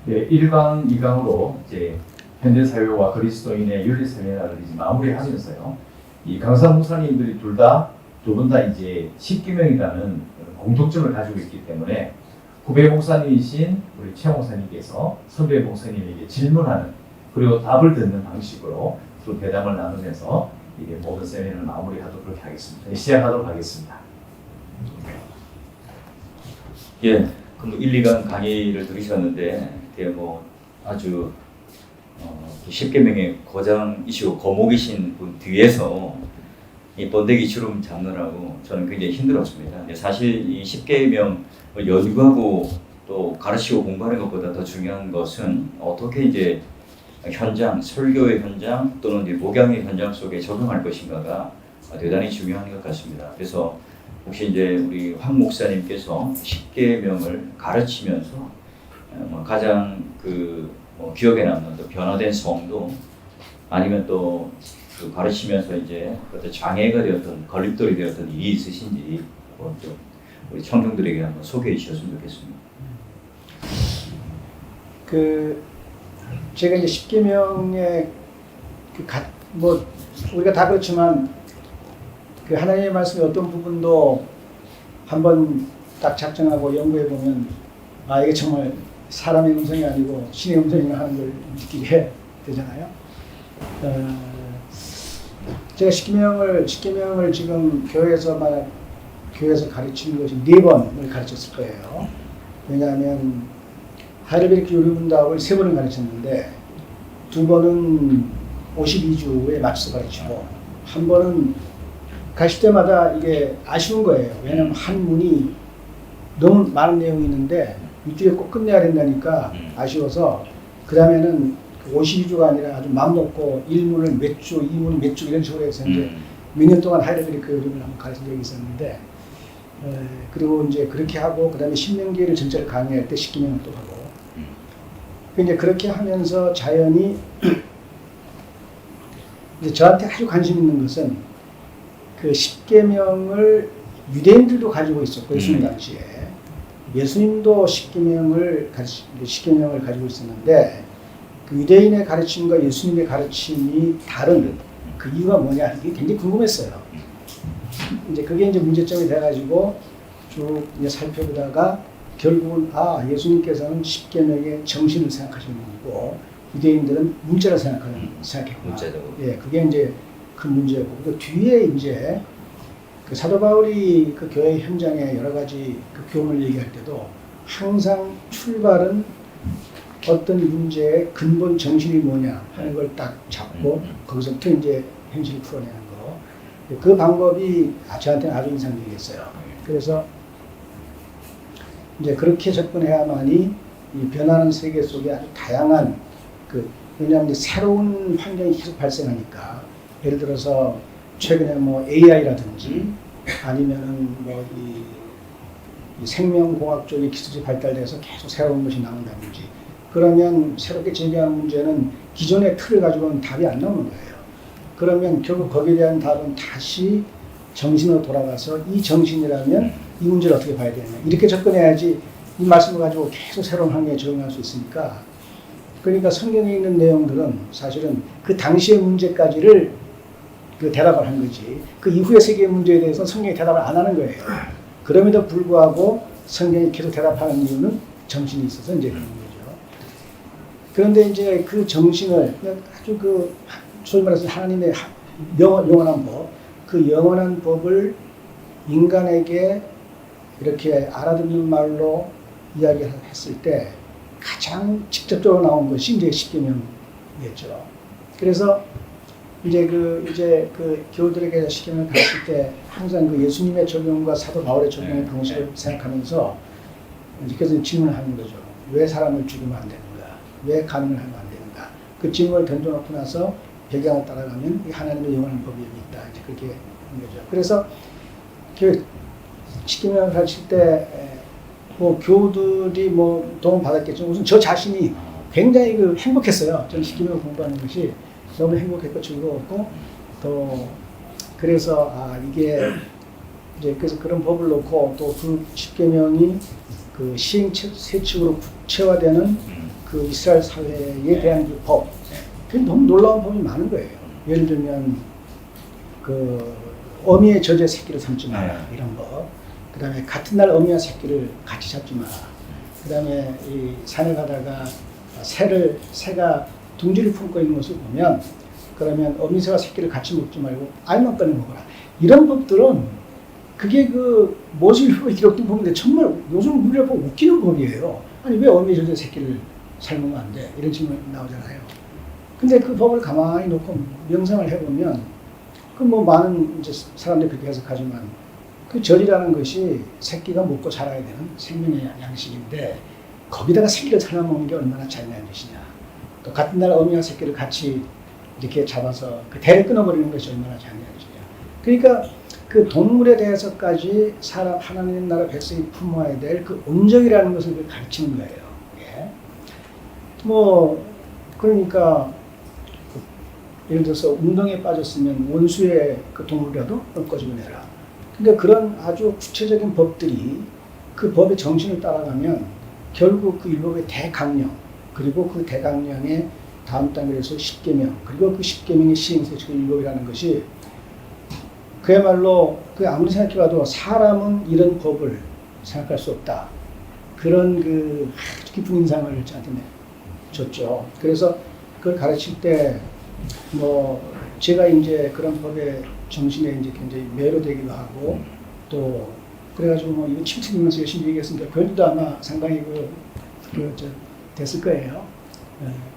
네, 1강, 2강으로 이제 현대사회와 그리스도인의 윤리세미나를 이제 마무리하면서요. 이 강사 목사님들이 두 분 다 이제 십계명이라는 공통점을 가지고 있기 때문에 후배 목사님이신 우리 최 목사님께서 선배 목사님에게 질문하는 그리고 답을 듣는 방식으로 또 대담을 나누면서 이게 모든 세미나를 마무리하도록 하겠습니다. 시작하도록 하겠습니다. 예, 그럼 1, 2강 강의를 들으셨는데 이게 뭐 아주 십계명의 고장 이슈 고목이신 분 뒤에서 이 번데기 주름 잡느라고 저는 굉장히 힘들었습니다. 근데 사실 이 십계명 연구하고 또 가르치고 공부하는 것보다 더 중요한 것은 어떻게 이제 현장, 설교의 현장 또는 이제 목양의 현장 속에 적용할 것인가가 대단히 중요한 것 같습니다. 그래서 혹시 이제 우리 황 목사님께서 십계명을 가르치면서 가장 기억에 남는 또 변화된 성도 아니면 또 그 가르치면서 이제 어떤 장애가 되었던 걸림돌이 되었던 일이 있으신지 좀 우리 청중들에게 한번 소개해 주셨으면 좋겠습니다. 제가 이제 십계명의 우리가 다 그렇지만 그 하나님의 말씀의 어떤 부분도 한번 딱 작정하고 연구해 보면 이게 정말 사람의 음성이 아니고 신의 음성인가 하는 걸 느끼게 되잖아요. 제가 십계명을 지금 교회에서 가르치는 것이 4번을 가르쳤을 거예요. 왜냐하면 하이델베르크 요리문답을 3번을 가르쳤는데 2번은 52주에 맞춰서 가르치고 1번은 가실 때마다 이게 아쉬운 거예요. 왜냐하면 한 문이 너무 많은 내용이 있는데 이주에 꼭 끝내야 된다니까 아쉬워서 그 다음에는 52주가 아니라 아주 맘먹고 1문을 몇 주, 2문을 몇 주 이런 식으로 해서 이제 몇 년 동안 하이델베르크 요리문을 한번 가르친 적이 있었는데 그리고 이제 그렇게 하고 그 다음에 신명기를 전체를 강의할 때 십계명을 또 하고 이제 그렇게 하면서 자연히 이제 저한테 아주 관심 있는 것은 그 십계명을 유대인들도 가지고 있었고 예수님 당시에 예수님도 십계명을 가지고 있었는데 그 유대인의 가르침과 예수님의 가르침이 다른 그 이유가 뭐냐 이게 굉장히 궁금했어요. 이제 그게 이제 문제점이 돼가지고 쭉 이제 살펴보다가 결국은 예수님께서는 십계명의 정신을 생각하시는 거고 유대인들은 문자를 생각했구나. 예, 그게 이제 큰 문제고 그 뒤에 이제 그 사도 바울이 그 교회 현장에 여러 가지 그 교훈을 얘기할 때도 항상 출발은 어떤 문제의 근본 정신이 뭐냐 하는 걸 딱 잡고 거기서부터 이제 현실을 풀어내는 거. 그 방법이 저한테는 아주 인상적이었어요. 그래서 이제 그렇게 접근해야만이 이 변하는 세계 속에 아주 다양한 왜냐하면 이제 새로운 환경이 계속 발생하니까 예를 들어서 최근에 뭐 AI라든지 아니면은 뭐 이 생명공학 쪽의 기술이 발달돼서 계속 새로운 것이 나온다든지 그러면 새롭게 제기하는 문제는 기존의 틀을 가지고는 답이 안 나오는 거예요. 그러면 결국 거기에 대한 답은 다시 정신으로 돌아가서 이 정신이라면 이 문제를 어떻게 봐야 되느냐 이렇게 접근해야지 이 말씀을 가지고 계속 새로운 환경에 적응할 수 있으니까 그러니까 성경에 있는 내용들은 사실은 그 당시의 문제까지를 대답을 한 거지 그 이후의 세계의 문제에 대해서 성경이 대답을 안 하는 거예요. 그럼에도 불구하고 성경이 계속 대답하는 이유는 정신이 있어서 이제 그런 거죠. 그런데 이제 그 정신을 아주 소위 말해서 하나님의 영원한 법, 그 영원한 법을 인간에게 이렇게 알아듣는 말로 이야기했을 때 가장 직접적으로 나온 것이 이제 십계명이었죠. 그래서 이제 교우들에게 십계명을 가르칠 때 항상 그 예수님의 적용과 사도 바울의 적용의 방식을 생각하면서 그래서 질문을 하는 거죠. 왜 사람을 죽이면 안 되는가? 왜 간음을 하면 안 되는가? 그 질문을 던져놓고 나서 배경을 따라가면 하나님의 영원한 법이 여기 있다. 이제 그렇게 하는 거죠. 그래서 십계명을 가르칠 때 교우들이 도움 받았겠지만 우선 저 자신이 굉장히 행복했어요. 저는 십계명을 공부하는 것이 너무 행복했고 즐거웠고 또 그래서 이게 이제 그래서 그런 법을 놓고 또 그 십계명이 그 시행 세칙으로 구체화되는 그 이스라엘 사회에 대한 그 법, 그 너무 놀라운 법이 많은 거예요. 예를 들면 그 어미의 젖의 새끼를 삼지 마라 이런 거. 그다음에 같은 날 어미와 새끼를 같이 잡지 마라. 그다음에 이 산에 가다가 새가 둥지를 품고 있는 것을 보면 그러면 어미새와 새끼를 같이 먹지 말고 알만 꺼내 먹어라. 이런 법들은 그게 그 모세율법에 기록된 법인데 정말 요즘 우리가 보고 웃기는 법이에요. 아니 왜 어미의 젖의 새끼를 삶으면 안 돼? 이런 질문이 나오잖아요. 근데 그 법을 가만히 놓고 명상을 해보면 그 뭐 많은 이제 사람들이 그렇게 해석하지만 그 젖이라는 것이 새끼가 먹고 살아야 되는 생명의 양식인데 거기다가 새끼를 삶아먹는 게 얼마나 잔인한 것이냐. 또 같은 날 어미와 새끼를 같이 이렇게 잡아서 그 대를 끊어버리는 것이 얼마나 잔인한 것이냐. 그러니까 그 동물에 대해서까지 하나님의 나라 백성이 품어야 될 그 온정이라는 것을 가르치는 거예요. 예. 뭐 그러니까 예를 들어서 운동에 빠졌으면 원수의 그 동물이라도 꺼집어내라. 근데 그런 아주 구체적인 법들이 그 법의 정신을 따라가면 결국 그 율법의 대강령 그리고 그 대강령의 다음 단계에서 10계명 그리고 그 10계명의 시행세 즉 율법이라는 것이 그야말로 그 아무리 생각해봐도 사람은 이런 법을 생각할 수 없다. 그런 그 아주 깊은 인상을 저한테 줬죠. 그래서 그걸 가르칠 때 뭐 제가 이제 그런 법의 정신에 이제 굉장히 매료되기도 하고 또 그래가지고 뭐 이거 침투면서 열심히 얘기했으니까 교육도 아마 상당히 됐을 거예요.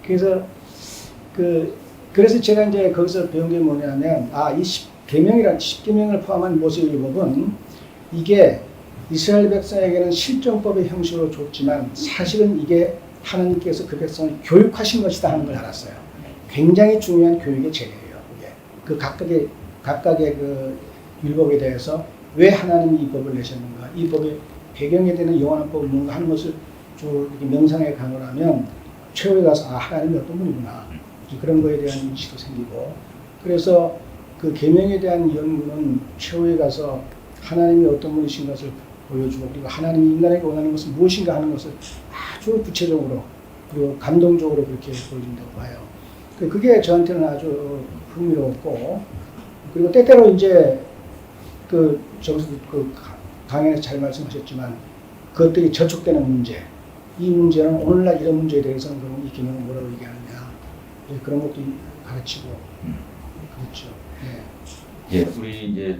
그래서 제가 이제 거기서 배운 게 뭐냐면 이 10계명을 포함한 모세율법은 이게 이스라엘 백성에게는 실정법의 형식으로 줬지만 사실은 이게 하나님께서 그 백성을 교육하신 것이다 하는 걸 알았어요. 굉장히 중요한 교육의 재료예요. 그 각각의 그 율법에 대해서 왜 하나님이 이 법을 내셨는가, 이 법의 배경에 대한 영원한 법을 뭔가 하는 것을 쭉 명상에 강요하면 최후에 가서 하나님이 어떤 분이구나 그런 거에 대한 인식도 생기고 그래서 그 계명에 대한 연구는 최후에 가서 하나님이 어떤 분이신 것을 보여주고 그리고 하나님이 인간에게 원하는 것은 무엇인가 하는 것을 아주 구체적으로 그리고 감동적으로 그렇게 보여준다고 봐요. 그게 저한테는 아주 흥미로웠고 그리고 때때로 이제 저기서 강연에서 잘 말씀하셨지만 그것들이 저촉되는 문제 이 문제는 오늘날 이런 문제에 대해서는 그럼 이 계명은 뭐라고 얘기하느냐 그런 것도 가르치고 그렇죠. 예, 우리 이제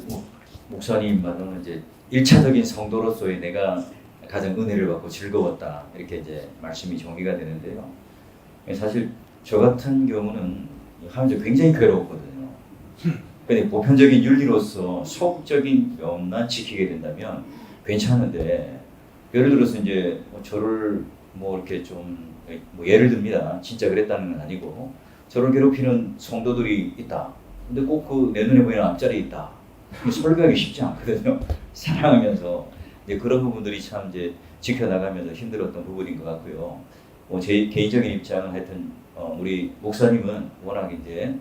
목사님만은 이제 1차적인 성도로서의 내가 가장 은혜를 받고 즐거웠다 이렇게 이제 말씀이 정리가 되는데요. 사실 저 같은 경우는 하면서 굉장히 괴로웠거든요. 근데 보편적인 윤리로서 속적인 면만 지키게 된다면 괜찮은데 예를 들어서 이제 저를 뭐 이렇게 좀 뭐 예를 듭니다. 진짜 그랬다는 건 아니고 저를 괴롭히는 성도들이 있다. 근데 꼭 그 내 눈에 보이는 앞자리에 있다. 설교하기 쉽지 않거든요. 사랑하면서 이제 그런 부분들이 참 이제 지켜나가면서 힘들었던 부분인 것 같고요. 제 개인적인 입장은 하여튼 우리 목사님은 워낙 이제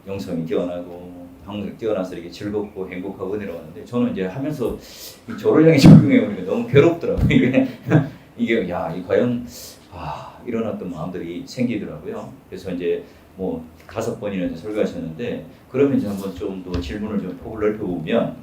영성이 뛰어나고 항상 뛰어나서 이렇게 즐겁고 행복하고 은혜로웠는데 저는 이제 하면서 저를 향해 적용해 보니까 너무 괴롭더라고요. 이게 이 과연 이런 어떤 마음들이 생기더라고요. 그래서 이제 뭐 5번이나 설교하셨는데 그러면 이제 한번 좀 더 질문을 좀 폭을 넓혀보면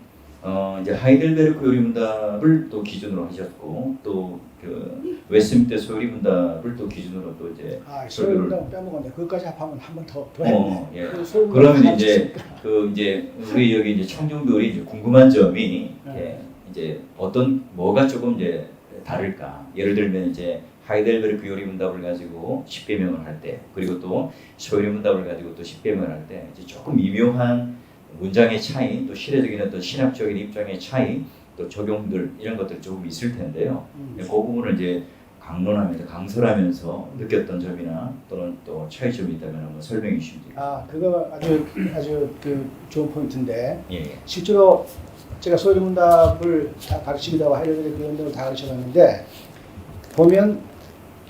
이제 하이델베르크 요리문답을 또 기준으로 하셨고 또 그 웨스민스터 소요리문답을 또 기준으로 또 이제 소요리문답 빼먹었는데 그것까지 합하면 한 번 더 했네. 예. 그러면 이제 이제 우리 여기 이제 청중들이 이제 궁금한 점이 이제 뭐가 조금 이제 다를까? 예를 들면 이제 하이델베르크 요리문답을 가지고 10계명을 할 때 그리고 또 소요리문답을 가지고 또 10계명을 할 때 이제 조금 미묘한 문장의 차이, 또 시대적인 어떤 신학적인 입장의 차이, 또 적용들 이런 것들이 조금 있을 텐데요. 그 부분을 이제 강론하면서 강설하면서 느꼈던 점이나 또는 또 차이점이 있다면 한번 설명해 주시면 됩니다. 그거 아주 좋은 포인트인데 예. 실제로 제가 소요리문답을 다 가르치기도 하고 하이델베르크 요리문답을 다 가르쳐봤는데 보면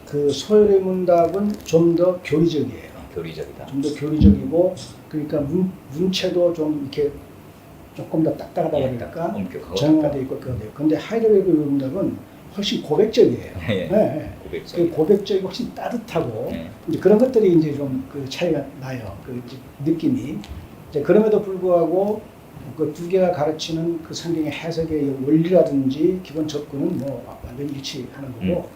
그 소요리문답은 좀 더 교리적이에요. 교리적이다. 좀 더 교리적이고 그러니까 문체도 좀 이렇게 조금 더 딱딱하다 보니까 정형화되어 있고 그런데요. 그런데 하이델베르크 요리문답은 훨씬 고백적이에요. 예. 네. 고백적. 그 고백적이고 훨씬 따뜻하고 예. 이제 그런 것들이 이제 좀 그 차이가 나요. 그 이제 느낌이. 이제 그럼에도 불구하고 그 두 개가 가르치는 그 성경의 해석의 원리라든지 기본 접근은 뭐 완전히 일치하는 거고.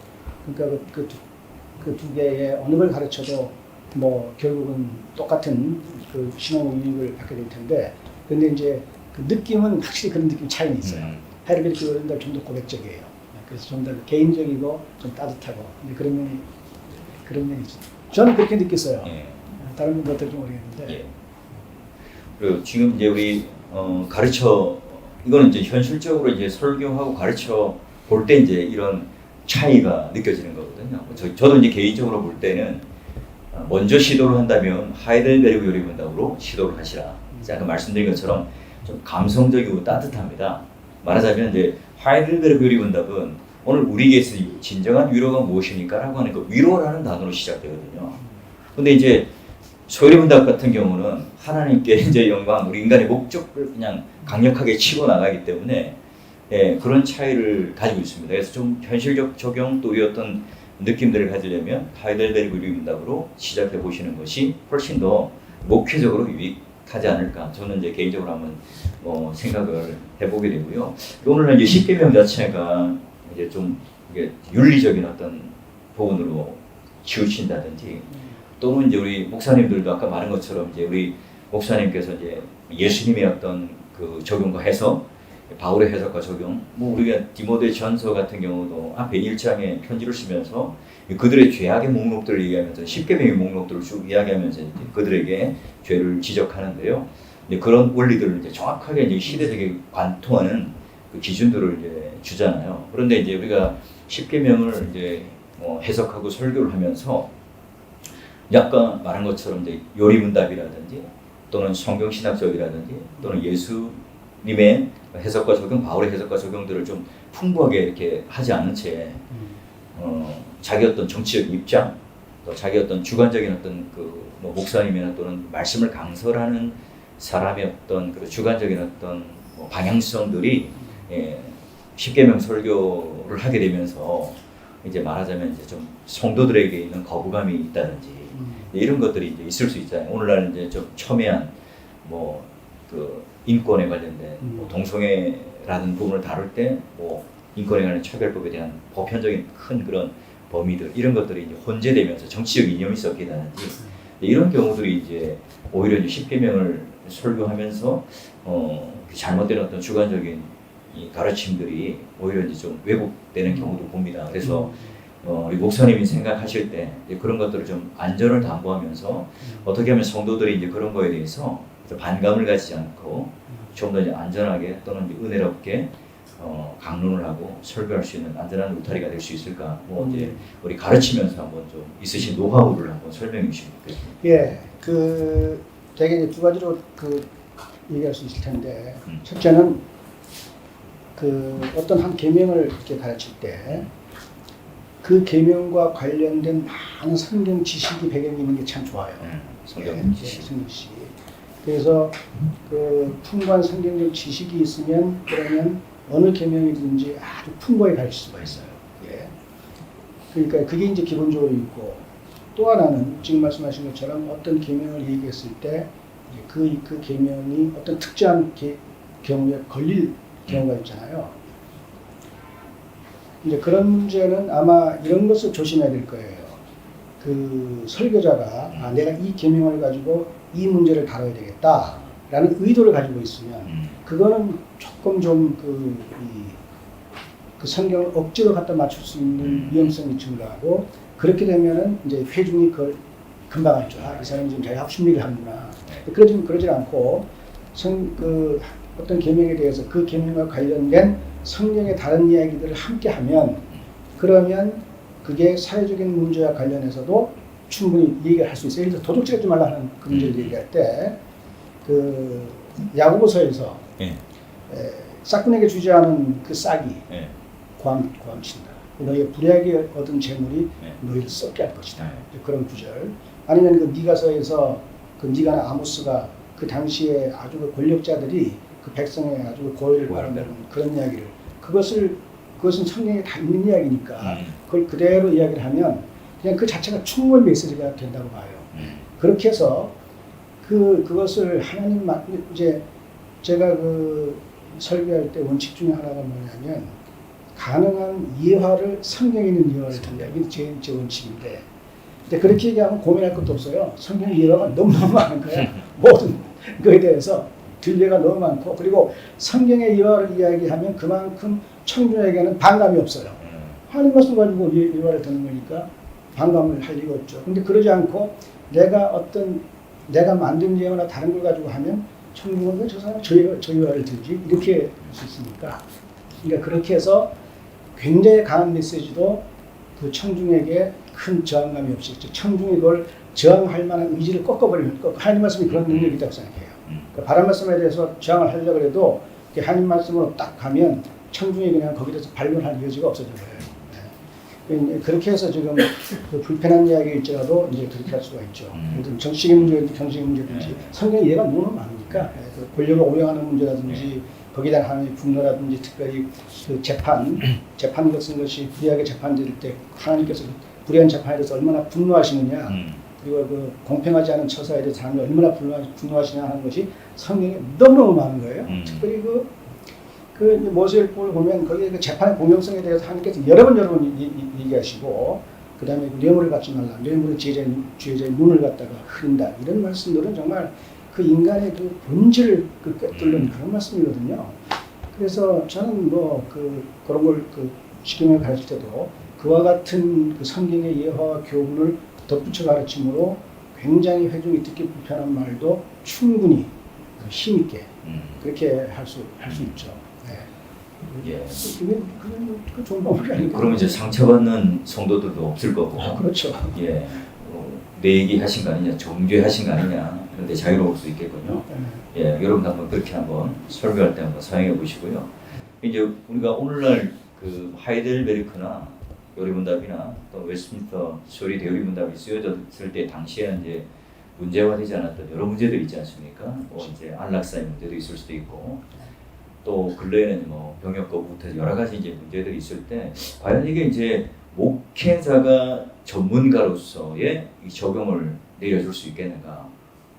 그러니까 그 두 개의 어느 걸 가르쳐도 뭐 결국은 똑같은 그 신앙의 유익을 받게 될 텐데, 근데 이제 그 느낌은 확실히 그런 느낌 차이는 있어요. 하이델베르크 요린들 좀 더 고백적이에요. 그래서 좀 더 개인적이고 좀 따뜻하고 이제 그런 면이 있죠. 저는 그렇게 느꼈어요. 예. 다른 분들 어떨지 모르겠는데. 예. 그리고 지금 이제 우리 가르쳐 이거는 이제 현실적으로 이제 설교하고 가르쳐 볼 때 이제 이런 차이가 느껴지는 거거든요. 저도 이제 개인적으로 볼 때는 먼저 시도를 한다면 하이델베르크 요리문답으로 시도를 하시라. 아까 말씀드린 것처럼 좀 감성적이고 따뜻합니다. 말하자면 이제 하이델베르크 요리문답은 오늘 우리에게서 진정한 위로가 무엇입니까라고 하는 그 위로라는 단어로 시작되거든요. 근데 이제 소요리문답 같은 경우는 하나님께 이제 영광, 우리 인간의 목적을 그냥 강력하게 치고 나가기 때문에 예, 그런 차이를 가지고 있습니다. 그래서 좀 현실적 적용 또 우리 어떤 느낌들을 가지려면 하이델베르크 요리문답으로 시작해 보시는 것이 훨씬 더 목회적으로 유익하지 않을까. 저는 이제 개인적으로 한번 생각을 해보게 되고요. 오늘은 이제 십계명 자체가 이제 좀 이게 윤리적인 어떤 부분으로 치우친다든지 또는 이제 우리 목사님들도 아까 말한 것처럼 이제 우리 목사님께서 이제 예수님의 어떤 그 적용과 해석, 바울의 해석과 적용, 뭐 우리가 디모데 전서 같은 경우도 앞에 1장에 편지를 쓰면서 그들의 죄악의 목록들을 얘기하면서 십계명의 목록들을 쭉 이야기하면서 이제 그들에게 죄를 지적하는데요. 이제 그런 원리들을 이제 정확하게 이제 시대적에 관통하는 그 기준들을 이제 주잖아요. 그런데 이제 우리가 십계명을 이제 해석하고 설교를 하면서 아까 말한 것처럼 이제 요리문답이라든지 또는 성경신학적이라든지 또는 예수님의 해석과 적용, 바울의 해석과 적용들을 좀 풍부하게 이렇게 하지 않은 채 자기 어떤 정치적 입장, 또 자기 어떤 주관적인 어떤 뭐 목사님이나 또는 말씀을 강설하는 사람의 어떤 그 주관적인 어떤 뭐 방향성들이 십계명 설교를 하게 되면서 이제 말하자면 이제 좀 성도들에게 있는 거부감이 있다든지 이런 것들이 이제 있을 수 있잖아요. 오늘날 이제 좀 첨예한 뭐 그 인권에 관련된 뭐 동성애라는 부분을 다룰 때 뭐 인권에 관련 차별법에 대한 보편적인 큰 그런 범위들 이런 것들이 이제 혼재되면서 정치적 이념이 섞이다든지 이런 경우들이 이제 오히려 이제 십계명을 설교하면서 잘못된 어떤 주관적인 이 가르침들이 오히려 이제 좀 왜곡되는 경우도 봅니다. 그래서 우리 목사님이 생각하실 때 그런 것들을 좀 안전을 담보하면서 어떻게 하면 성도들이 이제 그런 거에 대해서 반감을 가지지 않고 좀 더 이제 안전하게 또는 이제 은혜롭게 강론을 하고 설교할 수 있는 안전한 울타리가 될 수 있을까? 뭐 이제 우리 가르치면서 한번 좀 있으신 노하우를 한번 설명해 주시면 좋겠습니다. 예, 그 되게 이제 두 가지로 그 얘기할 수 있을 텐데 첫째는 그 어떤 한 계명을 이렇게 가르칠 때 그 계명과 관련된 많은 성경 지식이 배경이 있는 게 참 좋아요. 성경 지식. 성경 지식. 그래서 그 풍부한 성경적 지식이 있으면 그러면 어느 계명이든지 아주 풍부하게 가르칠 수가 있어요. 예. 그러니까 그게 이제 기본적으로 있고 또 하나는 지금 말씀하신 것처럼 어떤 계명을 얘기했을 때 그 계명이 어떤 특정한 경우에 걸릴 경우가 있잖아요. 이제 그런 문제는 아마 이런 것을 조심해야 될 거예요. 그 설교자가 내가 이 계명을 가지고 이 문제를 다뤄야 되겠다라는 의도를 가지고 있으면 그거는 조금 좀 그 성경을 억지로 갖다 맞출 수 있는 위험성이 증가하고 그렇게 되면은 이제 회중이 그걸 금방 알죠. 이 사람이 지금 자기 합심리를 하는구나. 그러지 않고 어떤 계명에 대해서 그 계명과 관련된 성경의 다른 이야기들을 함께 하면 그러면 그게 사회적인 문제와 관련해서도 충분히 얘기를 할 수 있어요. 예를 들어 도둑질하지 말라는 그 문제를 얘기할 때 그 야고보서에서 싹군에게 주지 않은 그 싹이 고함친다. 너희의 불의하게 얻은 재물이 너희를 썩게 할 것이다. 그런 구절. 아니면 그 미가서에서 그 미가나 아모스가 그 당시에 아주 그 권력자들이 그 백성의 아주 고의를 바라는 그런 이야기를 그것을 그것은 성경에 다 있는 이야기니까 그걸 그대로 이야기를 하면 그냥 그 자체가 충분히 메시지가 된다고 봐요. 그렇게 해서 그것을 하나님 이제 제가 그 설교할 때 원칙 중에 하나가 뭐냐면 가능한 이해화를 성경에 있는 이해화를 든다. 이게 제 원칙인데 근데 그렇게 얘기하면 고민할 것도 없어요. 성경 이해화가 너무너무 많은 거야. 모든 거에 대해서 들레가 너무 많고 그리고 성경의 이해화를 이야기하면 그만큼 청중에게는 반감이 없어요. 하나님 말씀 가지고 이해화를 듣는 거니까 반감을 할 리가 없죠. 근데 그러지 않고 내가 만든 예화나 다른 걸 가지고 하면 청중은 왜 저 사람 저 예화를 들지? 이렇게 할 수 있으니까. 그러니까 그렇게 해서 굉장히 강한 메시지도 그 청중에게 큰 저항감이 없이 청중이 그걸 저항할 만한 의지를 꺾어버리는 하나님 말씀이 그런 능력이 있다고 생각해요. 그러니까 바른 말씀에 대해서 저항을 하려고 해도 하나님 말씀으로 딱 가면 청중이 그냥 거기에 대해서 발견할 여지가 없어져 버려요. 그렇게 해서 지금 그 불편한 이야기일지라도 이제 그렇게 할 수가 있죠. 정치적인 문제든지 경제적인 문제든지 성경 이해가 너무 많으니까 그 권력을 오용하는 문제라든지 거기에 대한 하나님의 분노라든지 특별히 그 재판 같은 것이 불의하게 재판될 때 하나님께서 불의한 재판에 대해서 얼마나 분노하시느냐 그리고 그 공평하지 않은 처사에 대해서 하나님이 얼마나 분노하시냐 하는 것이 성경에 너무너무 많은 거예요. 특별히 그 모세율법을 보면 거기에 그 재판의 공정성에 대해서 하나님께서 여러 번 얘기하시고 그 다음에 뇌물을 갖지 말라. 뇌물은 죄자의 눈을 갖다가 흐린다. 이런 말씀들은 정말 그 인간의 그 본질을 꿰뚫는 그런 말씀이거든요. 그래서 저는 그런 걸 십계명을 가르칠 때도 그와 같은 그 성경의 예화와 교훈을 덧붙여 가르침으로 굉장히 회중이 듣기 불편한 말도 충분히 힘있게 그렇게 할 수 있죠. 예. 그 좋은 방법이 아닌가. 그러면 이제 상처받는 성도들도 없을 거고. 그렇죠. 예. 내 얘기 하신 거 아니냐, 정죄하신 거 아니냐, 그런데 자유로울 수 있겠군요. 예, 여러분 한번 그렇게 한번 설교할 때 한번 사용해 보시고요. 이제 우리가 오늘날 그 하이델베르크나 요리문답이나 또 웨스트민스터 쇼리 대요리문답이 쓰여졌을 때 당시에 이제 문제화되지 않았던 여러 문제들이 있지 않습니까? 뭐 이제 안락사의 문제도 있을 수도 있고. 또 근래에는 뭐 병역 거부부터 여러 가지 이제 문제들이 있을 때 과연 이게 이제 목회자가 전문가로서의 이 적용을 내려줄 수 있겠는가?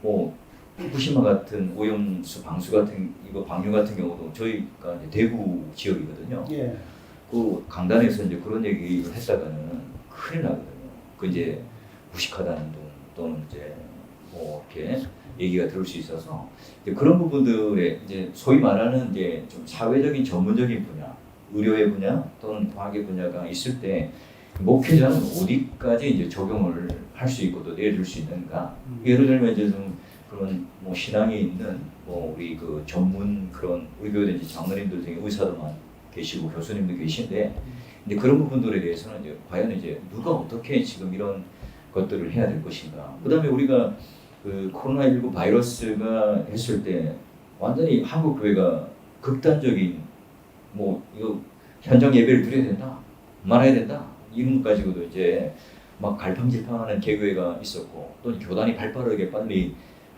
뭐 후쿠시마 같은 오염수 방수 같은 이거 방류 같은 경우도 저희가 이제 대구 지역이거든요. 예. 그 강단에서 이제 그런 얘기를 했다가는 큰일 나거든요. 그 이제 무식하다는 둥 또는 이제 뭐 이렇게 얘기가 들을 수 있어서 이제 그런 부분들에 이제 소위 말하는 이제 좀 사회적인 전문적인 분야, 의료의 분야 또는 과학의 분야가 있을 때 목회자는 어디까지 이제 적용을 할 수 있고 또 내줄 수 있는가? 예를 들면 이제 좀 그런 뭐 신앙이 있는 뭐 우리 그 전문 그런 의교든지 장로님들 중에 의사도 계시고 교수님도 계신데 이제 그런 부분들에 대해서는 이제 과연 이제 누가 어떻게 지금 이런 것들을 해야 될 것인가? 그다음에 우리가 그 코로나19 바이러스가 했을 때 완전히 한국 교회가 극단적인 뭐 이거 현장 예배를 드려야 된다, 말아야 된다 이런 것 가지고도 이제 막 갈팡질팡하는 개교회가 있었고 또 교단이 발빠르게 빨리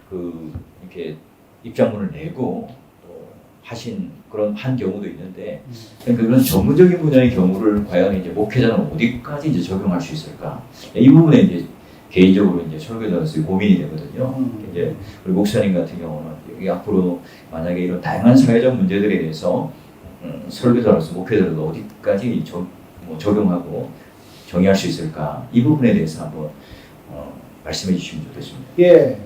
그 이렇게 입장문을 내고 또 하신 그런 한 경우도 있는데 그러니까 그런 전문적인 분야의 경우를 과연 이제 목회자는 어디까지 이제 적용할 수 있을까? 이 부분에 이제 개인적으로 이제 설교자로서 고민이 되거든요. 이제 우리 목사님 같은 경우는 여기 앞으로 만약에 이런 다양한 사회적 문제들에 대해서 설교자로서 목회자로도 어디까지 적용하고 정의할 수 있을까? 이 부분에 대해서 한번 말씀해 주시면 좋겠습니다. 예,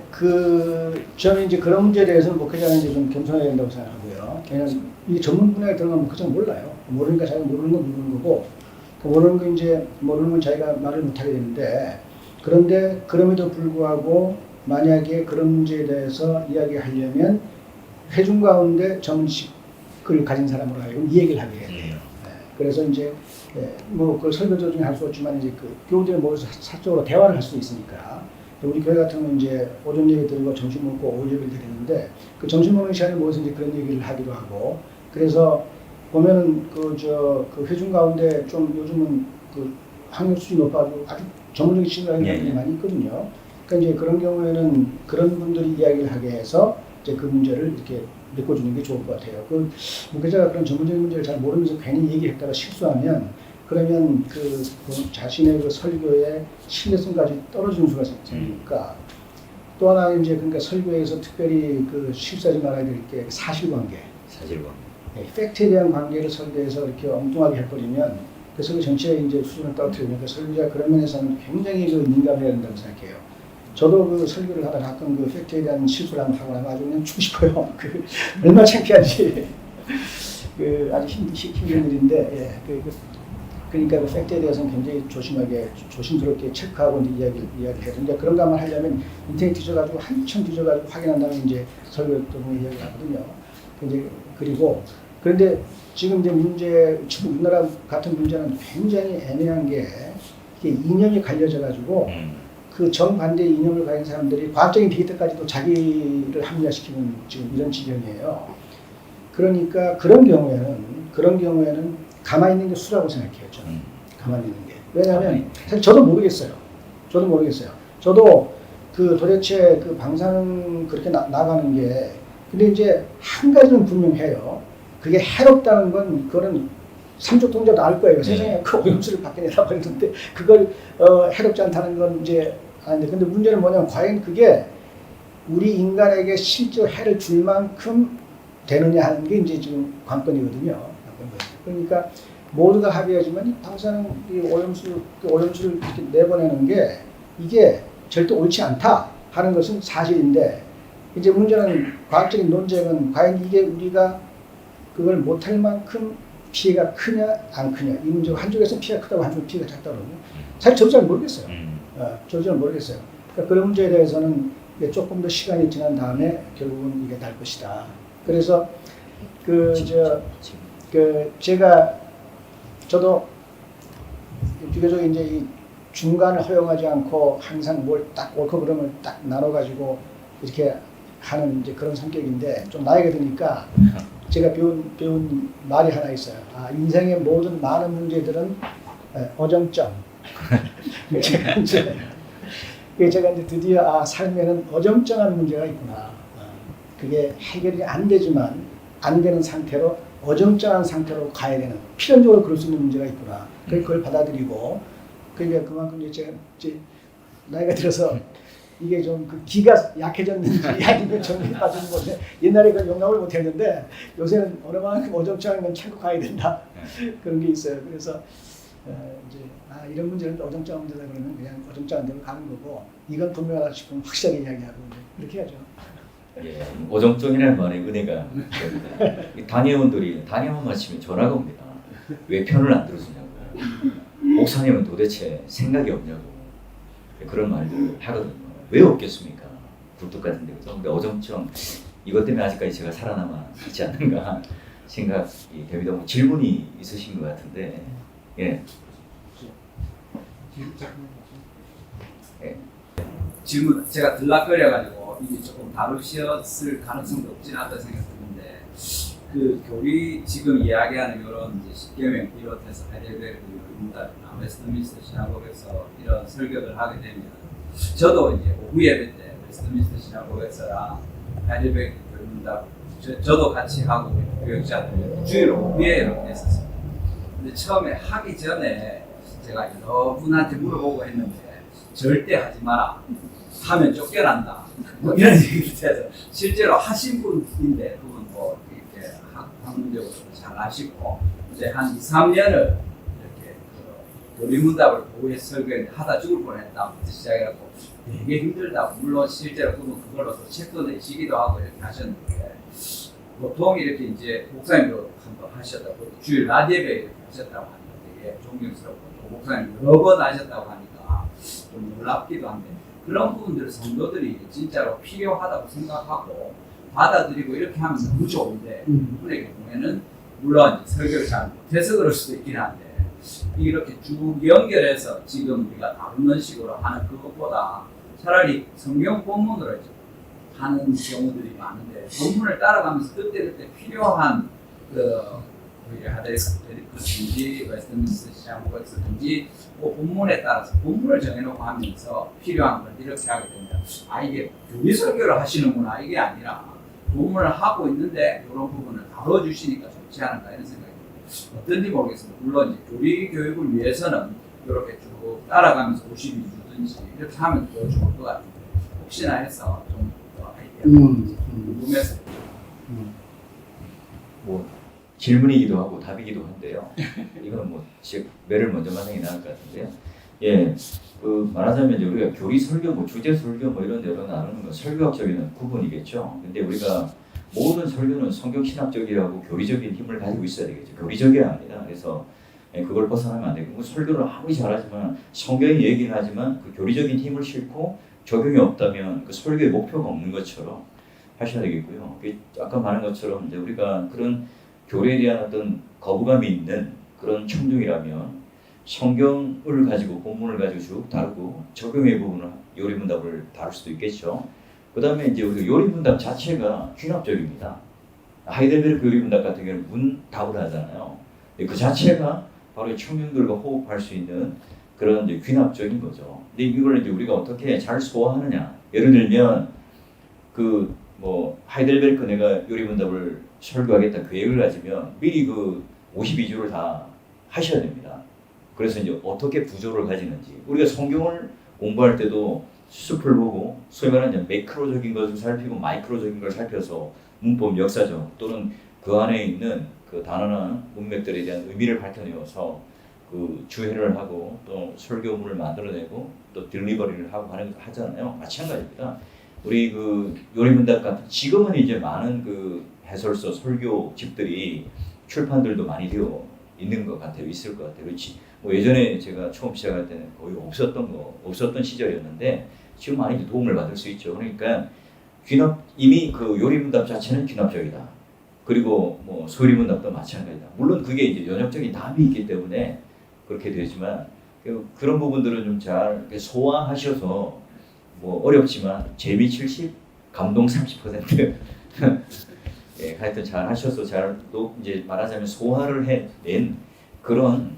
저는 이제 그런 문제에 대해서는 목회자는 이제 좀 겸손해야 된다고 생각하고요. 왜냐하면 이 전문 분야에 들어가면 목회자는 몰라요. 모르니까 자기가 모르는 건 모르는 거고, 모르는 건 자기가 말을 못하게 되는데, 그런데 그럼에도 불구하고 만약에 그런 문제에 대해서 이야기하려면 회중 가운데 정식을 가진 사람으로 하여금 이 얘기를 하게 돼요. 그래서 이제 뭐 그 설교자 중에 할 수 없지만 이제 그 교우들이 모여서 사적으로 대화를 할 수 있으니까 우리 교회 같은 경우는 이제 오전 예배 드리고 점심 먹고 오후 예배를 드리는데 그 점심 먹는 시간에 모여서 이제 그런 얘기를 하기도 하고 그래서 보면은 그 회중 가운데 좀 요즘은 그 학력 수준이 높아지고 아주 전문적인 친구들이 많이 있거든요. 그러니까 이제 그런 경우에는 그런 분들이 이야기를 하게 해서 이제 그 문제를 이렇게 메꿔주는 게 좋을 것 같아요. 그 목회자가 그런 전문적인 문제를 잘 모르면서 괜히 얘기했다가 실수하면 그러면 그 자신의 그 설교의 신뢰성까지 떨어지는 수가 생기니까 또 하나 이제 그러니까 설교에서 특별히 그 실수하지 말아야 될 게 사실관계. 네, 팩트에 대한 관계를 설교에서 이렇게 엉뚱하게 해버리면 그 설교 전체의 이제 수준을 떨어뜨리면 그 설교자 그런 면에서는 굉장히 그 민감해야 된다고 생각해요. 저도 그 설교를 하다 가끔 그 팩트에 대한 실수를 한번 하고 나면 아주 그냥 죽고 싶어요. 그 얼마나 창피한지. 그 아주 힘든 일인데, 예. 그러니까 그 팩트에 대해서는 굉장히 조심스럽게 체크하고 이제 이야기해요. 근데 그런 것만 하려면 인터넷 뒤져가지고 한참 뒤져가지고 확인한 다음에 이제 설교 때문에 이야기를 하거든요. 그런데 지금 이제 지금 우리나라 같은 문제는 굉장히 애매한 게 이게 이념이 갈려져가지고 그 정반대 이념을 가진 사람들이 과학적인 데이터까지도 자기를 합리화시키는 지금 이런 지경이에요. 그러니까 그런 경우에는 가만히 있는 게 수라고 생각해요. 저는 가만히 있는 게. 왜냐하면 사실 저도 모르겠어요. 저도 그 도대체 그 방사능 그렇게 나가는 게 근데 이제 한 가지는 분명해요. 그게 해롭다는 건 그거는 삼족동자도 알 거예요. 세상에 그 오염수를 밖에 내다버리는데 그걸 해롭지 않다는 건 이제 아닌데 근데 문제는 뭐냐면 과연 그게 우리 인간에게 실제로 해를 줄 만큼 되느냐 하는 게 이제 지금 관건이거든요. 그러니까 모두가 합의하지만 이 방사능 이 오염수를 이렇게 내보내는 게 이게 절대 옳지 않다 하는 것은 사실인데 이제 문제는 과학적인 논쟁은 과연 이게 우리가 그걸 못할 만큼 피해가 크냐 안 크냐 이 문제가 한쪽에서 피해가 크다고 한쪽에서 피해가 작다고 그러면 사실 저도 잘 모르겠어요. 저도 잘 모르겠어요. 그러니까 그런 문제에 대해서는 조금 더 시간이 지난 다음에 결국은 이게 날 것이다. 그래서 저도 비교적 이제 이 중간을 허용하지 않고 항상 뭘 딱 옳고 그름을 딱 나눠가지고 이렇게 하는 이제 그런 성격인데 좀 나이가 드니까 제가 배운 말이 하나 있어요. 인생의 모든 많은 문제들은 어정점. 제가 이제 드디어 삶에는 어정쩡한 문제가 있구나. 그게 해결이 안 되지만 안 되는 상태로 어정쩡한 상태로 가야 되는 필연적으로 그럴 수 있는 문제가 있구나. 그걸 받아들이고 그러니까 그만큼 이제 나이가 들어서 이게 좀 그 기가 약해졌는지 아니면 정신이 빠지는 건지 옛날에 그 용납을 못했는데 요새는 어느 만큼 어정쩡한 건 참고 가야 된다 그런 게 있어요. 그래서 이제 이런 문제는 어정쩡한 문제다 그러면 그냥 어정쩡한 대로 가는 거고 이건 분명하다 싶으면 확실하게 이야기하고 그렇게 하죠. 예, 어정쩡이라는 말에 은혜가 있습니다. 단회원들이 단회원 마치면 전화가 옵니다. 왜 편을 안 들어주냐고. 목사님은 도대체 생각이 없냐고. 그런 말들을 하거든요. 왜 없겠습니까? 굴뚝 같은데 그죠? 근데 어정쩡 이것 때문에 아직까지 제가 살아남아 있지 않는가 생각이 됩니다. 뭐 질문이 있으신 것 같은데 예. 질문 제가 들락거려가지고 이게 조금 다루셨을 가능성도 없진 않다 생각했는데 그 교리 지금 이야기하는 이런 이제 십계명 비롯해서 하이델베르크 문답이나 웨스트민스터 신학법에서 이런 설교를 하게 되면 저도 이제 오후 예배 때 웨스트민스터 신학법에서랑 하이델베르크 문답 저도 같이 하고 교육자들 주일 오후에 이렇게 했었습니다. 근데 처음에 하기 전에 제가 여러 분한테 물어보고 했는데 절대 하지 마라. 하면 쫓겨난다. 뭐 이런 얘기를 해서 실제로 하신 분인데 그분 뭐 이렇게 학문적으로 잘 아시고 이제 한 2, 3년을 이렇게 교리문답을 보호해서 설교를 하다 죽을 뻔했다. 시작해갖고 되게 힘들다고 물론 실제로 그분 그걸로 또 책도 내시기도 하고 이렇게 하셨는데 보통 이렇게 이제 목사님도 한번 하셨다고 주일 낮 예배 이렇게 하셨다고 하니까 되게 존경스럽고 또 목사님 여러 번 하셨다고 하니까 좀 놀랍기도 한데 그런 부분들을 성도들이 진짜로 필요하다고 생각하고 받아들이고 이렇게 하면 너무 좋은데 그분의 경우에는 물론 설교를 잘 못해서 그럴 수도 있긴 한데 이렇게 쭉 연결해서 지금 우리가 다루는 식으로 하는 그것보다 차라리 성경 본문으로 하는 경우들이 많은데 본문을 따라가면서 그때그때 필요한 하데르크든지 웨스트민스터 시장국에서든지 그 본문에 따라서 본문을 정해놓고 하면서 필요한 걸 이렇게 하게 되면 이게 교리 설교를 하시는구나 이게 아니라 도움을 하고 있는데 이런 부분을 다뤄주시니까 좋지 않을까 이런 생각이 듭니다. 어떤지 모르겠습니다. 물론 이제 교리 교육을 위해서는 이렇게 쭉 따라가면서 52 주든지 이렇게 하면 더 좋을 것 같은데 혹시나 해서 좀 더 아이디어가 궁금해서 뭐 질문이기도 하고 답이기도 한데요. 이건 뭐 매를 먼저 만나는 게 나을 것 같은데요. 예, 그 말하자면 이제 우리가 교리 설교, 뭐 주제 설교 뭐 이런 데로 나누는 건 설교학적인 구분이겠죠. 근데 우리가 모든 설교는 성경 신학적이라고 교리적인 힘을 가지고 있어야 되겠죠. 교리적이어야 합니다. 그래서 그걸 벗어나면 안 되고 뭐 설교를 아무리 잘하지만 성경이 얘기를 하지만 그 교리적인 힘을 싣고 적용이 없다면 그 설교의 목표가 없는 것처럼 하셔야 되겠고요. 아까 말한 것처럼 이제 우리가 그런 교리에 대한 어떤 거부감이 있는 그런 청중이라면 성경을 가지고 본문을 가지고 쭉 다루고 적용의 부분을 요리문답을 다룰 수도 있겠죠. 그 다음에 이제 우리 요리문답 자체가 귀납적입니다. 하이델베르크 요리문답 같은 경우는 문답을 하잖아요. 그 자체가 바로 청중들과 호흡할 수 있는 그런 이제 귀납적인 거죠. 근데 이걸 이제 우리가 어떻게 잘 소화하느냐. 예를 들면 그 뭐 하이델베르크 내가 요리문답을 설교하겠다 계획을 가지면 미리 그 52주를 다 하셔야 됩니다. 그래서 이제 어떻게 구조를 가지는지 우리가 성경을 공부할 때도 숲을 보고 소위 말하는 매크로적인 것을 살피고 마이크로적인 걸 살펴서 문법, 역사적 또는 그 안에 있는 그 단어나 문맥들에 대한 의미를 밝혀내어서 그 주해를 하고 또 설교문을 만들어내고 또 딜리버리를 하고 하잖아요. 마찬가지입니다. 우리 그 요리문답 같은 지금은 이제 많은 그 해설서 설교집들이 출판들도 많이 되어 있는 것 같아요. 있을 것 같아요. 그렇지. 뭐 예전에 제가 처음 시작할 때는 거의 없었던 시절이었는데 지금 많이 도움을 받을 수 있죠. 그러니까 이미 그 요리문답 자체는 귀납적이다. 그리고 뭐 소리문답도 마찬가지다. 물론 그게 이제 연역적인 답이 있기 때문에 그렇게 되지만 그런 부분들은 좀 잘 소화하셔서 뭐 어렵지만 재미 70, 감동 30% 예, 하여튼 잘 하셔서 잘 또 이제 말하자면 소화를 해낸 그런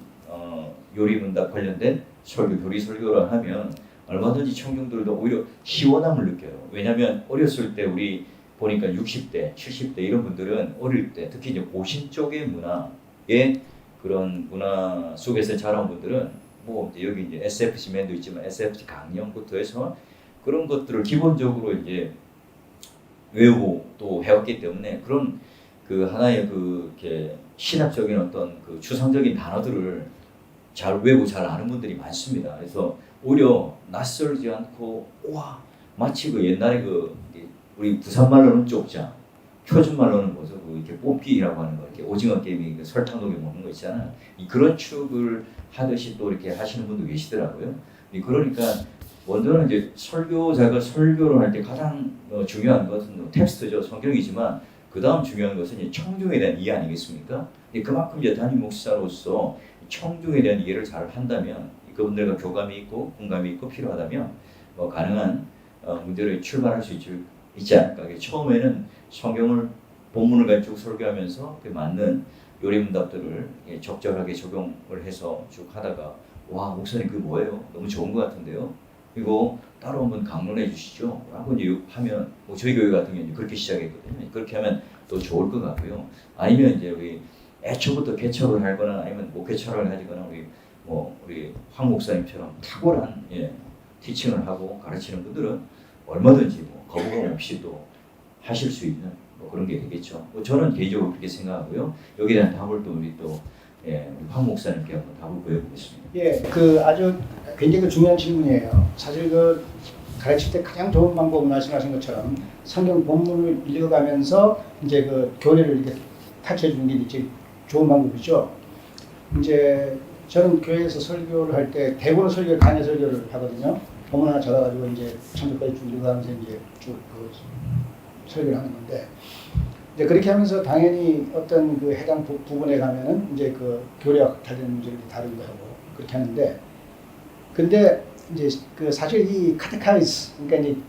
요리문답 관련된 설교, 교리 설교를 하면 얼마든지 청중들도 오히려 시원함을 느껴요. 왜냐하면 어렸을 때 우리 보니까 60대, 70대 이런 분들은 어릴 때 특히 이제 고신 쪽의 문화의 그런 문화 속에서 자란 분들은 뭐 이제 여기 이제 SFC맨도 있지만 SFC 강령부터 해서 그런 것들을 기본적으로 이제 외우고 또 해왔기 때문에 그런 그 하나의 그 이렇게 신학적인 어떤 그 추상적인 단어들을 잘 외우고 잘 아는 분들이 많습니다. 그래서 오히려 낯설지 않고 와 마치 그 옛날에 그 우리 부산말로는 쪽자, 표준말로는 뭐죠? 그 이렇게 뽑기라고 하는 거, 이렇게 오징어 게임이 그 설탕 녹여 먹는 거 있잖아요. 그런 축을 하듯이 또 이렇게 하시는 분도 계시더라고요. 그러니까 먼저는 이제 설교자가 설교를 할 때 가장 중요한 것은 텍스트죠, 성경이지만 그 다음 중요한 것은 이제 청중에 대한 이해 아니겠습니까? 그만큼 이제 담임 목사로서 청중에 대한 이해를 잘 한다면 그분들과 교감이 있고 공감이 있고 필요하다면 뭐 가능한 문제를 출발할 수 있지 않을까. 처음에는 성경을 본문을 가지고 설교하면서 그 맞는 요리문답들을 적절하게 적용을 해서 쭉 하다가 와 목사님 그게 뭐예요? 너무 좋은 것 같은데요. 이거 따로 한번 강론해 주시죠. 라고 이제 하면 뭐 저희 교회 같은 경우는 그렇게 시작했거든요. 그렇게 하면 또 좋을 것 같고요. 아니면 이제 우리 애초부터 개척을 하거나 아니면 목회 철학을 가지거나 우리 황 목사님처럼 탁월한 티칭을 하고 가르치는 분들은 얼마든지 뭐 거부감 없이 또 하실 수 있는 뭐 그런 게 되겠죠. 저는 개인적으로 그렇게 생각하고요. 여기에 대한 답을 또 우리 황 목사님께 한번 답을 구해보겠습니다. 예, 그 아주 굉장히 중요한 질문이에요. 사실 그 가르칠 때 가장 좋은 방법은 말씀하신 것처럼 성경 본문을 읽어가면서 이제 그 교리를 이렇게 타치해 주는 게 이제 좋은 방법이죠. 이제 저는 교회에서 설교를 할 때 대부분 설교 강의 설교를 하거든요. 본문 하나 적어가지고 이제 청주까지 쭉 읽어가면서 이제 쭉 그 설교를 하는 건데. 이제 그렇게 하면서 당연히 어떤 그 해당 부분에 가면은 이제 그 교리와 관련된 문제를 다루기도 하고 그렇게 하는데, 근데 이제 그 사실 이 카테카이스, 그러니까 이제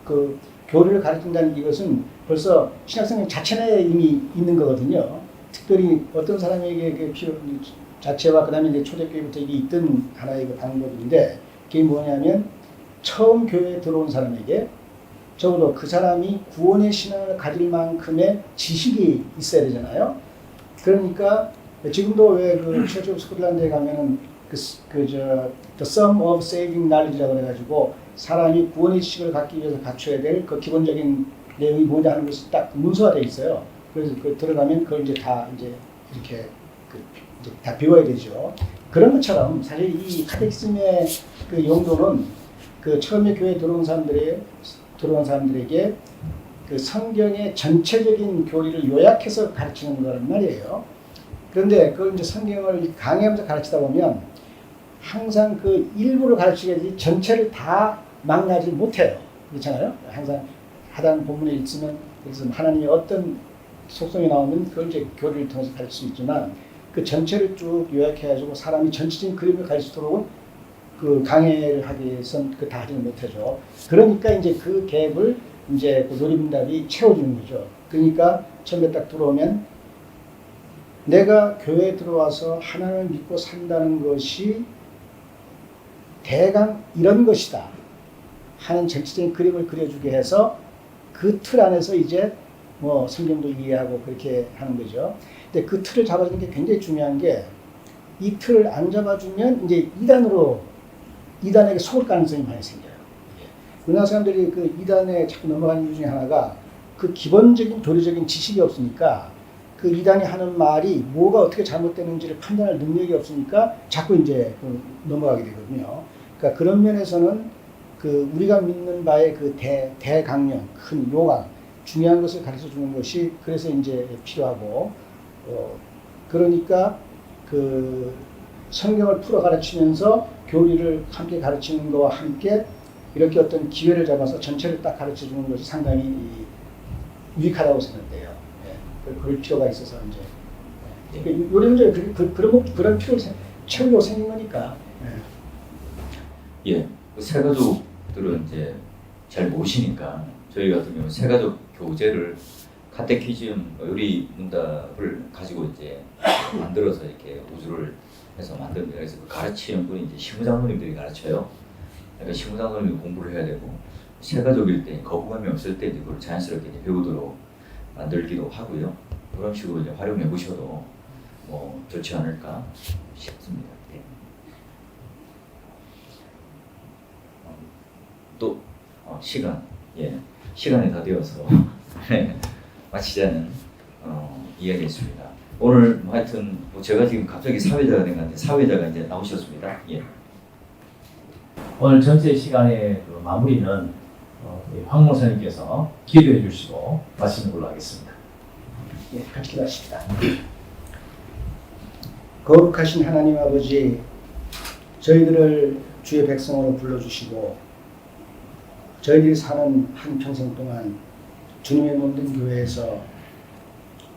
그 교리를 가르친다는 이것은 벌써 신학생활 자체 내에 이미 있는 거거든요. 특별히 어떤 사람에게 그 필요 자체와 그다음에 이제 초대교회부터 이게 있던 하나의 그 방법인데, 그게 뭐냐면 처음 교회에 들어온 사람에게 적어도 그 사람이 구원의 신앙을 가질 만큼의 지식이 있어야 되잖아요. 그러니까 지금도 왜 그 처치 오브 스코틀랜드에 가면은 The sum of saving knowledge라고 해가지고 사람이 구원의 지식을 갖기 위해서 갖춰야 될 그 기본적인 내용이 뭐냐 하는 것이 딱 문서가 돼 있어요. 그래서 그 들어가면 그걸 이제 다 이제 이렇게 이제 다 배워야 되죠. 그런 것처럼 사실 이 카테키즘의 그 용도는 그 처음에 교회에 들어온 사람들에게 그 성경의 전체적인 교리를 요약해서 가르치는 거란 말이에요. 그런데 그걸 이제 성경을 강의하면서 가르치다 보면 항상 그 일부를 가르치겠지 전체를 다 망라하지 못해요. 그렇잖아요. 항상 하단 본문에 있으면 그래서 하나님의 어떤 속성이 나오면 그걸 이제 교리를 통해서 가르칠 수 있지만 그 전체를 쭉 요약해가지고 사람이 전체적인 그림을 가질 수 있도록 그 강의를 하기 위해서는 그 다 하지는 못하죠. 그러니까 이제 그 갭을 이제 그 노림답이 채워주는 거죠. 그러니까 처음에 딱 들어오면 내가 교회에 들어와서 하나님을 믿고 산다는 것이 대강 이런 것이다 하는 전체적인 그림을 그려주게 해서 그 틀 안에서 이제 뭐 성경도 이해하고 그렇게 하는 거죠. 근데 그 틀을 잡아주는 게 굉장히 중요한 게 이 틀을 안 잡아주면 이제 이단에게 속을 가능성이 많이 생겨요. 우리나라 사람들이 그 이단에 자꾸 넘어가는 이유 중에 하나가 그 기본적인 도리적인 지식이 없으니까 그 이단이 하는 말이 뭐가 어떻게 잘못되는지를 판단할 능력이 없으니까 자꾸 이제 넘어가게 되거든요. 그러니까 그런 면에서는 그 우리가 믿는 바의 그 대강령, 큰 요강, 중요한 것을 가르쳐 주는 것이 그래서 이제 필요하고, 그러니까 그 성경을 풀어 가르치면서 교리를 함께 가르치는 것과 함께 이렇게 어떤 기회를 잡아서 전체를 딱 가르쳐 주는 것이 상당히 유익하다고 생각돼요. 그럴 필요가 있어서 이제 요령적으로 그런 필요를 채우려고 생긴 거니까. 예, 그 새가족들은 이제 잘 모르시니까 저희 같은 경우 새가족 교재를 카테키즘 요리 문답을 가지고 이제 만들어서 이렇게 우주를 해서 만듭니다. 그래서 그 가르치는 분이 이제 신부장로님들이 가르쳐요. 그러니까 신부장로님이 공부를 해야 되고 새가족일 때 거부감이 없을 때 이제 그걸 자연스럽게 이제 배우도록 만들기도 하고요. 그런 식으로 이제 활용해 보셔도 뭐 좋지 않을까 싶습니다. 예. 또 시간, 시간이 다 되어서 마치자는 이야기했습니다. 오늘 뭐 하여튼 뭐 제가 지금 갑자기 사회자가 된 것 같은데 사회자가 이제 나오셨습니다. 예. 오늘 전체 시간의 그 마무리는 황 목사님께서 기도해 주시고 마치는 걸로 하겠습니다. 예, 같이 기도하십시다. 거룩하신 하나님 아버지, 저희들을 주의 백성으로 불러주시고 저희들이 사는 한평생 동안 주님의 몸된 교회에서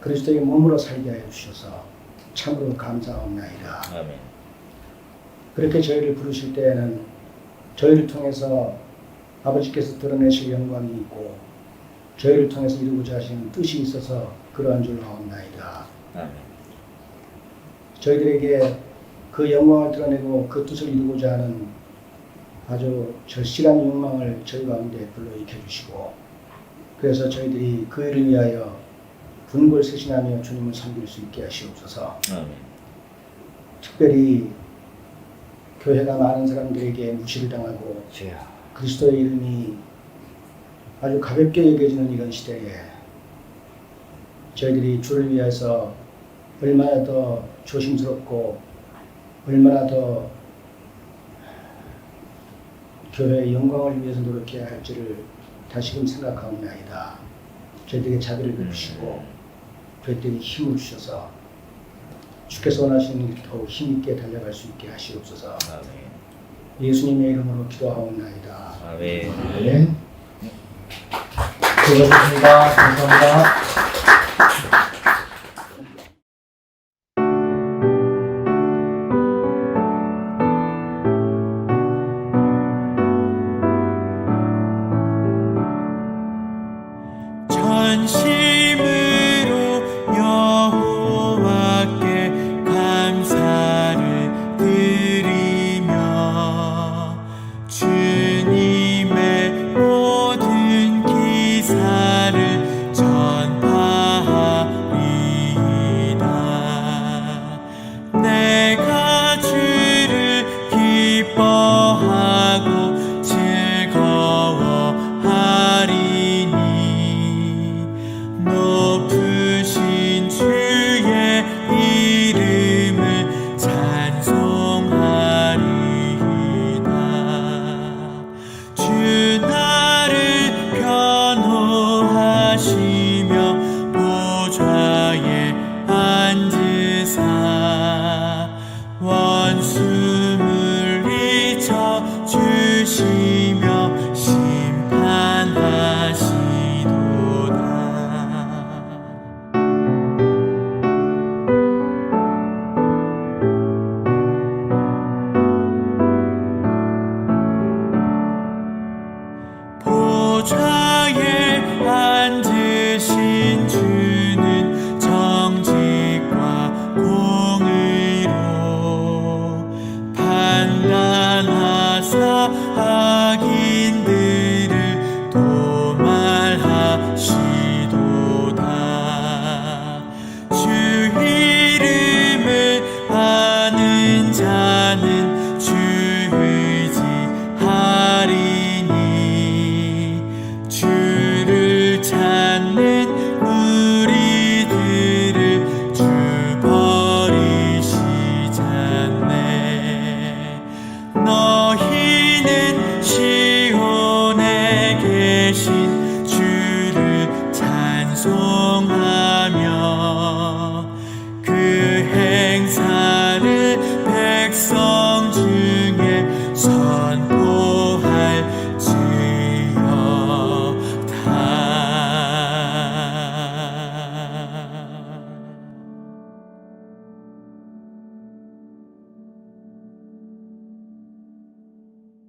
그리스도의 몸으로 살게 하여 주셔서 참으로 감사하옵나이다. 아멘. 그렇게 저희를 부르실 때에는 저희를 통해서 아버지께서 드러내실 영광이 있고 저희를 통해서 이루고자 하시는 뜻이 있어서 그러한 줄 아옵나이다. 아멘. 저희들에게 그 영광을 드러내고 그 뜻을 이루고자 하는 아주 절실한 욕망을 저희 가운데 불러일으켜 주시고 그래서 저희들이 그 일을 위하여 분골쇄신하며 주님을 섬길 수 있게 하시옵소서. 아멘. 특별히 교회가 많은 사람들에게 무시를 당하고 그리스도의 이름이 아주 가볍게 여겨지는 이런 시대에 저희들이 주를 위해서 얼마나 더 조심스럽고 얼마나 더 교회의 영광을 위해서 노력해야 할지를 다시금 생각하옵나이다. 저희들에게 자비를 베푸시고 저희들에게 힘을 주셔서 주께서 원하시는 길 더욱 힘있게 달려갈 수 있게 하시옵소서. 아멘. 예수님의 이름으로 기도하옵나이다. 아멘. 네. 수고하셨습니다. 감사합니다.